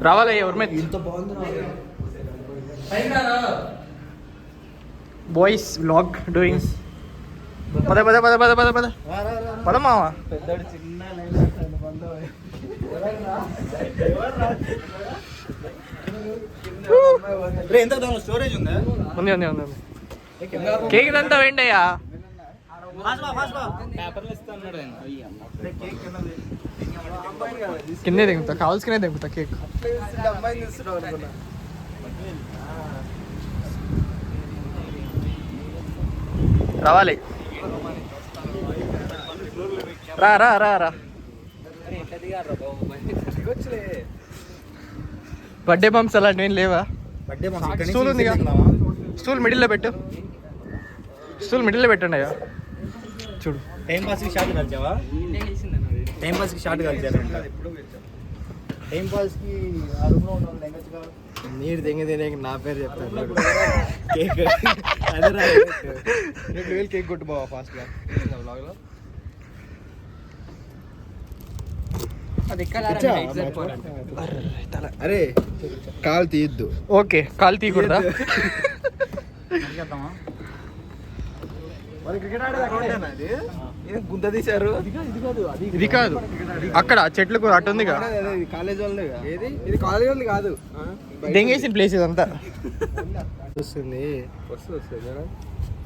రావాలయ్యా ఎవరి ఇంత బాగుంది బాయ్స్ వ్లాగ్ డూయింగ్. పద పద పద పద పద పద పద మావా. పెద్దడు చిన్న ఎంత స్టోరేజ్ ఉందా? ఉంది ఉంది ఉంది. కేక్ ఇదంతా వేయండియ్యా. కిందే దిగుతా, కావాల్సినే దిగుతా కేక్. రావాలి, రా రా రా రా. బర్త్డే బంప్స్ అలాంటివి ఏం లేవా? స్టూల్ ఉందిగా, స్టూల్ మిడిల్లో పెట్టు, స్టూల్ మిడిల్లో పెట్టండి అయ్యా. చూడు టైం పాస్కి షార్ట్ కలిసావా? టైం పాస్కి షార్ట్ కలిసారంట. టైం పాస్కి ఆ రూమ్లో ఉన్న నీరు తెంగి నా పేరు చెప్తాను. కేక్ అదే రా, 2,000 కేక్ కొట్టు బావా ఫాస్ట్గా బ్లాగ్లో. అరే కాలు తీయద్దు. ఓకే, కాలు తీయకూడదా? గుంత తీశారు. ఇది కాదు, అక్కడ చెట్లకు అటు ఉంది కదా, కాలేజ్ వాళ్ళే. ఏది ఇది కాలేజ్ వాళ్ళు కాదు, దెంగేసిన ప్లేస్ ఇదంతా. వస్తుంది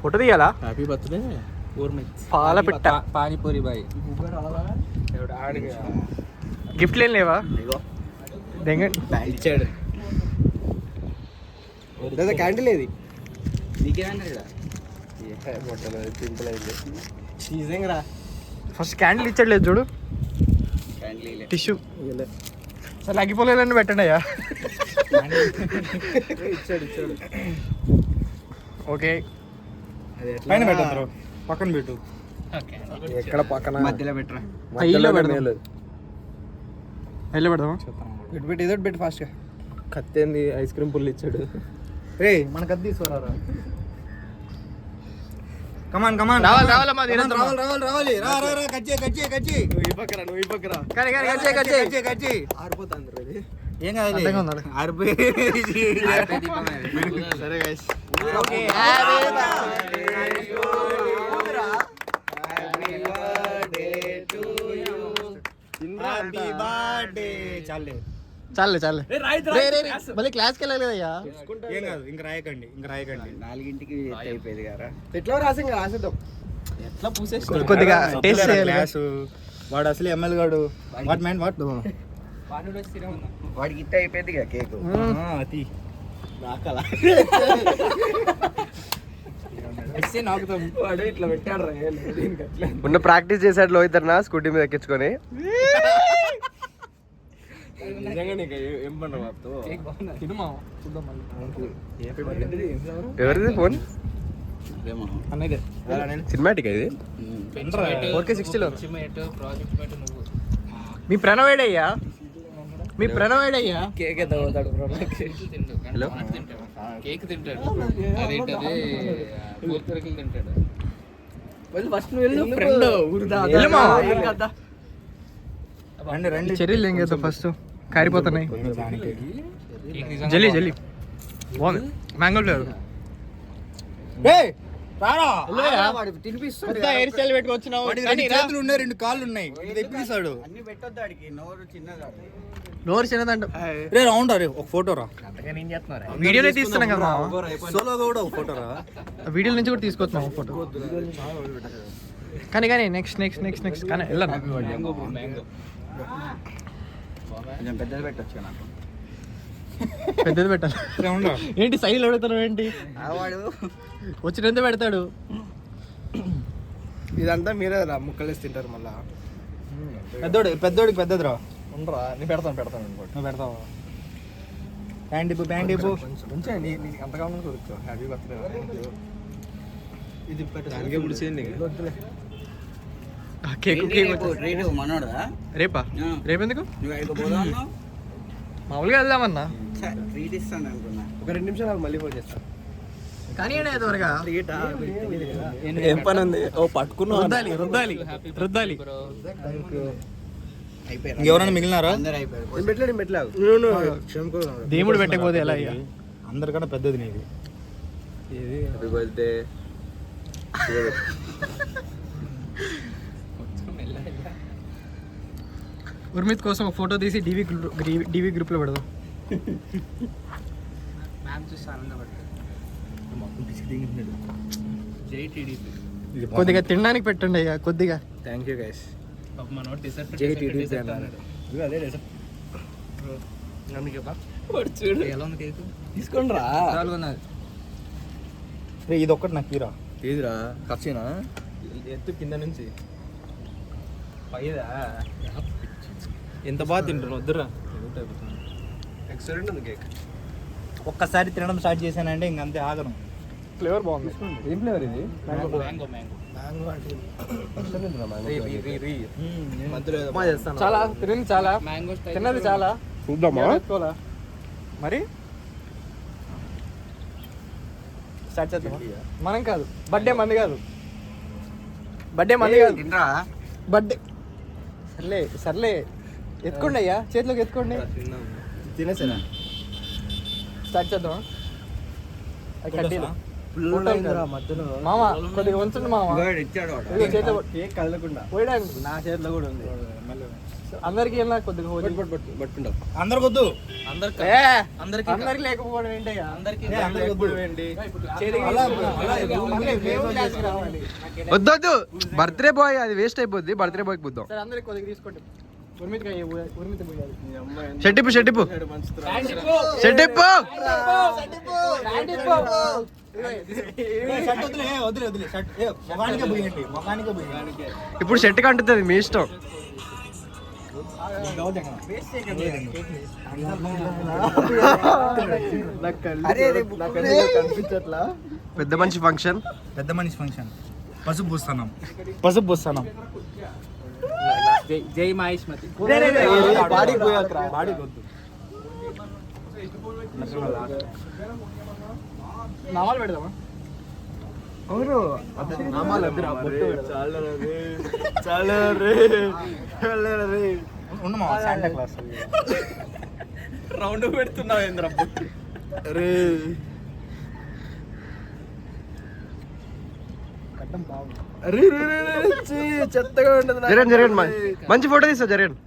ఫోటో తీయాలా? హ్యాపీ బర్త్డే పాల పిట్ట పానీపూరి బాయ్. గిఫ్ట్లు ఏం లేవా? దెంగ ఇచ్చాడు క్యాండిల్. ఏది సింపుల్ అయింది రా. ఫస్ట్ క్యాండిల్ ఇచ్చాడు చూడు, టిష్యూ సరే అగ్గిపోలేదని పెట్టండి అయ్యా. ఇచ్చాడు ఓకే, పైన పెట్టు, పక్కన పెట్టు. ఎక్కడ పక్కన? మధ్యలో పెట్టరా. అయ్యిలో పెడదాం, అయ్యిలో పెడదామా? పెట్టి ఏదో పెట్టి ఫాస్ట్గా. కత్తేంది, ఐస్ క్రీమ్ పుల్లు ఇచ్చాడు. రే మన కత్తి తీసుకురా. కమాన్ కమాన్, రావాలి రావాలమ్మా, రావాలి రా రా రా. కచ్చి నువ్వు ఈ పక్కరా. కచ్చి ఆరిపోతుంది. ఏం కాదు, ఆరిపోయి. సరే గైస్, ఓకే. చాలే చాలే, మళ్ళీ క్లాస్కి వెళ్ళాలి కదయ్యా. ఏం కాదు, ఇంక రాయకండి. 4ంటికి అయిపోయింది కదా. ఎట్లా రాసేద్దాం, ఎట్లా పూసేసి కొద్దిగా టేస్ట్ చేయాలి. వాడు అసలు ఎమ్మెల్యే గాడు. వాట్ మ్యాన్ వాట్ వాడికి ఇట్ట అయిపోయింది కదా కేక్. అతి వాడు ఇట్లా పెట్టాడు రా. ఉన్న ప్రాక్టీస్ చేసాడు లోహితర్న స్కూటీ మీద ఎక్కించుకొని. ఎవరిది ఫోన్? సినిమాటిక్ ఇది. 4K60లో మీ ప్రణవేడయ్యా, మీ ప్రణవేడయ్యా. కేక్ ఎంత పోతాడు హలో, కేక్ తింటాడు. అదేంటది పూర్తిరకలు తింటాడు. ఫస్ట్ రండి. చెర్రీలు ఏం చేద్దాం ఫస్ట్, కారిపోతున్నాయి. జల్లీ బాగుంది, మ్యాంగో ఫ్లేవర్. తినిపిస్తాడు. హెయిర్ స్టైల్ పెట్టుకొచ్చినావు, 2 ఉన్నాయి, 2 కాళ్ళు ఉన్నాయి. ఇది తెప్పిస్తాడు. అన్ని పెట్టొద్దు ఆడికి, నోరు చిన్నగా. నోరు చిన్నదంట. రే రౌండ్ రే, ఒక ఫోటో రా. వీడియోనే తీస్తున్నాం కదా, సోలోగా కూడా ఒక ఫోటో రా. వీడియోల నుంచి కూడా తీసుకొస్తున్నాం ఫోటో. కానీ నెక్స్ట్ కానీ వెళ్ళను. కొంచెం పెద్దది పెట్టొచ్చు నాకు. పెద్దది పెట్టాలి. ఏంటి సైజులు అడుగుతారు ఏంటి? వాడు వచ్చినంత పెడతాడు. ఇదంతా మీరే రా, ముక్కలేసి తింటారు మళ్ళా. పెద్దోడికి పెద్దది రా. ఉండరా, నేను పెడతాను నువ్వు పెడతావా? ప్యాంట్ ఇప్పు. కొంచెం నీకు అంత కావాలని కొడుకో. Happy birthday. ఇది దానికే పుడిచేయండి. కేక్ మనోడా రేపా? రేపెందుకు? నువ్వు అయితే పోదా అన్నావు? మామూలుగా వెళ్దామన్నా. ట్రీట్ ఇస్తాను అనుకున్నా. ఒక 2 నిమిషాలు మళ్ళీ ఫోన్ చేస్తాను. కానీ త్వరగా ఏం పని ఉంది? ఓ పట్టుకున్నా. రుద్దాలి. ఇంకెవరైనా మిగిలినారా? అందరు అయిపోయారు. దేవుడు పెట్టకపోతే ఎలా అయ్యా? అందరికన్నా పెద్దది నీది. Happy birthday. ఉర్మిత్ కోసం ఒక ఫోటో తీసి డీవీ గ్రూప్లో పెడదాం. కొద్దిగా తినడానికి పెట్టండి అయ్యా కొద్దిగా. Thank you guys. తీసుకోండి రా. ఇది ఒక్కటి నాకు తీరా. ఏదిరా ఖర్చేనా? ఎత్తు కింద నుంచి పైదా. ఎంత బాగా తింటారు వద్దురా. ఎక్సలెంట్ ఉంది కేక్. ఒక్కసారి తినడం స్టార్ట్ చేశానంటే ఇంకంతే ఆగను. ఫ్లేవర్ బాగుంది. ఏం ఫ్లేవర్ ఇది? చాలా తినండి, చాలా తిన్నది చాలా. చూద్దామా? ఎత్తుకోవాలా? మరి స్టార్ట్ చేద్దామా? మనం కాదు, బర్త్డే మంది కాదు, బర్త్డే మంది కాదు, బర్త్డే. సర్లే సర్లే, ఎత్తుకోండి అయ్యా, చేతిలోకి ఎత్తుకోండి. తినేసారా? స్టార్ట్ చేద్దామా? మామ కొద్దిగా ఉంచండి మామ. ఇచ్చాడు ఇదిగో చేతిలో కేక్ కదలకుండా. పోయడానికి నా చేతిలో కూడా ఉంది. అందరికి వెళ్ళినా కొద్దిగా పోయి. అందరికి వద్దు. ఏ, అందరికి లేకపోవడం ఏంటయ్యా? ఏ, అందరికి వద్దు. చేతికి మళ్ళీ వేవ్ గ్లాస్కి రావాలి. వద్దొద్దు, బర్త్డే బాయ్ అది వేస్ట్ అయిపోద్ది. బర్త్డే బాయ్కి పోద్దాం. సరే అందరికి కొద్దిగా తీసుకోండి. ఉర్మిత్ పోయాలి. షెట్టిప్పు షెట్టిప్పు షెట్టిప్పు. షర్ట్ వదిలే, వదిలే, వదిలే. షర్ట్ మొగానికే పోయండి, మొగానికే పోయండి. ఇప్పుడు షెట్ కంటుతుంది, మీ ఇష్టం. పెద్ద మనిషి ఫంక్షన్. పెద్ద మనిషి ఫంక్షన్. పసుపు పూస్తున్నాం, పసుపు పూస్తున్నాం. జై మహేష్మతి. బాడీకి పోయాకరా, బాడీకి వద్దు. నామాలు పెడదామా? అవును, నామాలు వద్దురా, బొట్టు పెట్టు. ఉండమా శాంటా క్లాస్ రౌండ్ పెడుతున్నావు ఏంద్ర? చెత్తగా ఉండదు. జరగండి జరగండి, మంచి ఫోటో తీస్తా. జరగండి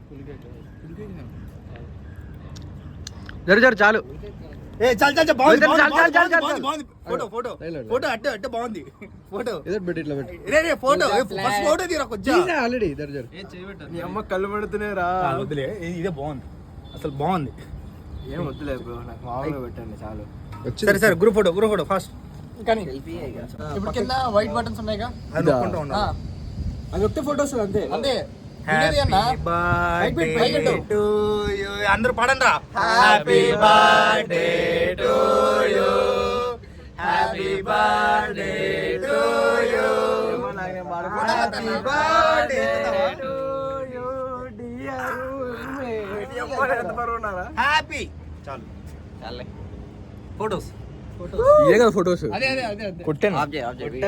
జరు చాలు. ఏ చాలు చాలు, బాగుంది, చాలు, చాలు, చాలు, చాలు, బాగుంది, బాగుంది. ఫోటో ఫోటో ఫోటో అట్టే అట్టే బాగుంది. ఫోటో ఇట్లా పెట్టు. రే ఫోటో ఫస్ట్ ఫోటో తీరా కొంచెం. ఆల్రెడీ నీ అమ్మ కళ్ళు పడుతున్నాయి రా. వదిలే, ఇదే బాగుంది, అసలు బాగుంది. ఏం వద్దులే బ్రో, నాకు మామూలుగా పెట్టండి చాలు. సరే సరే, గ్రూప్ ఫోటో ఫస్ట్. కానీ ఇప్పుడు కింద వైట్ బటన్స్ ఉన్నాయిగా, అది నొక్కుంటూ ఉండాలి. అది ఒక్క ఫోటోస్ అంతే అంతే. Happy birthday to you. అందరూ పాడండి రా. Happy birthday to you, happy birthday to you, happy birthday to you dear happy. చాలు చాలే. ఫోటోస్ ఇదే కదా ఫొటోస్. అదే అదే అదే అదే. కొట్టాను. ఆఫ్ చేయి, ఆఫ్ చేయి.